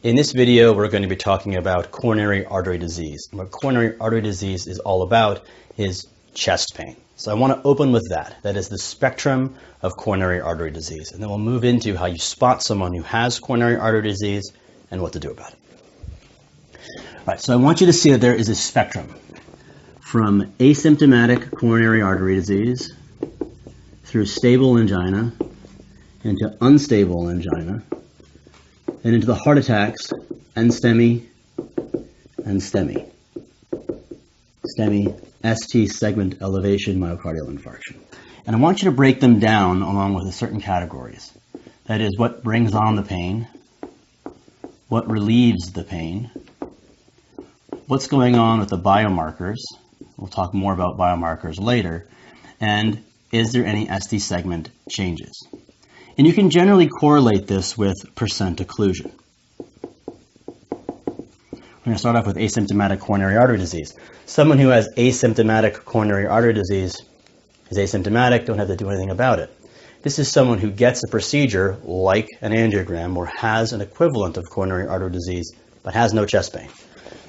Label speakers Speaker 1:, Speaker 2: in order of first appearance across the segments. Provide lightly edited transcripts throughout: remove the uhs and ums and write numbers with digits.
Speaker 1: In this video, we're going to be talking about coronary artery disease. And what coronary artery disease is all about is chest pain. So I want to open with that. That is the spectrum of coronary artery disease. And then we'll move into how you spot someone who has coronary artery disease and what to do about it. All right, so I want you to see that there is a spectrum from asymptomatic coronary artery disease through stable angina into unstable angina, and into the heart attacks, and STEMI, ST segment elevation myocardial infarction. And I want you to break them down along with certain categories. That is, what brings on the pain, what relieves the pain, what's going on with the biomarkers, we'll talk more about biomarkers later, and is there any ST segment changes? And you can generally correlate this with percent occlusion. We're going to start off with asymptomatic coronary artery disease. Someone who has asymptomatic coronary artery disease is asymptomatic, don't have to do anything about it. This is someone who gets a procedure like an angiogram or has an equivalent of coronary artery disease but has no chest pain.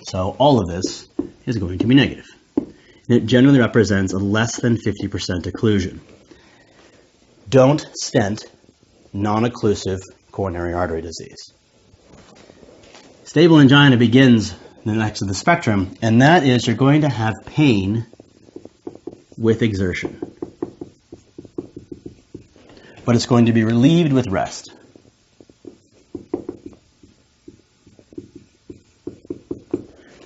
Speaker 1: So all of this is going to be negative. And it generally represents a less than 50% occlusion. Don't stent non-occlusive coronary artery disease. Stable angina begins next to the spectrum, and that is you're going to have pain with exertion. But it's going to be relieved with rest.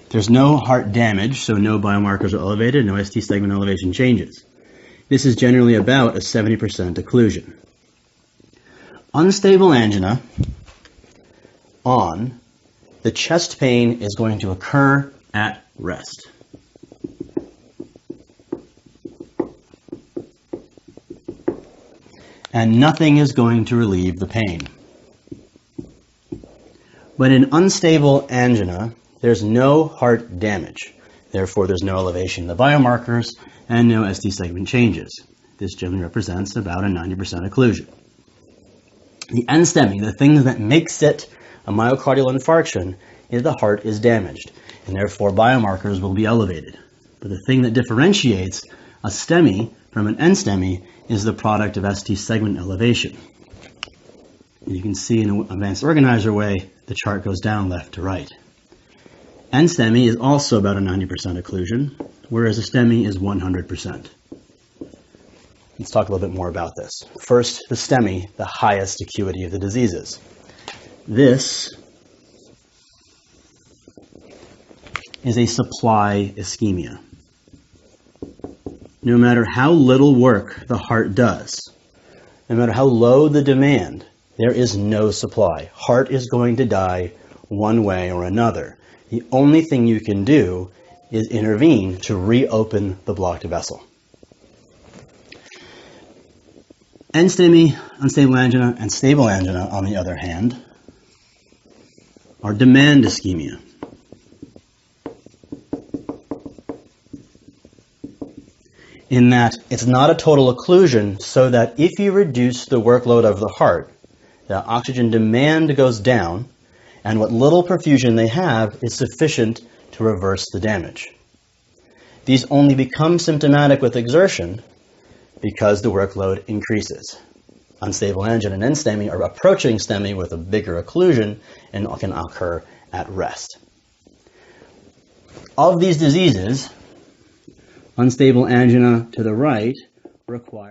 Speaker 1: There's no heart damage, so no biomarkers are elevated, no ST segment elevation changes. This is generally about a 70% occlusion. Unstable angina on, the chest pain is going to occur at rest. And nothing is going to relieve the pain. But in unstable angina, there's no heart damage. Therefore, there's no elevation in the biomarkers and no ST segment changes. This generally represents about a 90% occlusion. The NSTEMI, the thing that makes it a myocardial infarction, is the heart is damaged, and therefore biomarkers will be elevated. But the thing that differentiates a STEMI from an NSTEMI is the product of ST segment elevation. And you can see in an advanced organizer way, the chart goes down left to right. NSTEMI is also about a 90% occlusion, whereas a STEMI is 100%. Let's talk a little bit more about this. First, the STEMI, the highest acuity of the diseases. This is a supply ischemia. No matter how little work the heart does, no matter how low the demand, there is no supply. Heart is going to die one way or another. The only thing you can do is intervene to reopen the blocked vessel. NSTEMI, unstable angina, and stable angina, on the other hand, are demand ischemia. In that it's not a total occlusion, so that if you reduce the workload of the heart, the oxygen demand goes down, and what little perfusion they have is sufficient to reverse the damage. These only become symptomatic with exertion because the workload increases. Unstable angina and NSTEMI are approaching STEMI with a bigger occlusion and can occur at rest. Of these diseases, unstable angina to the right require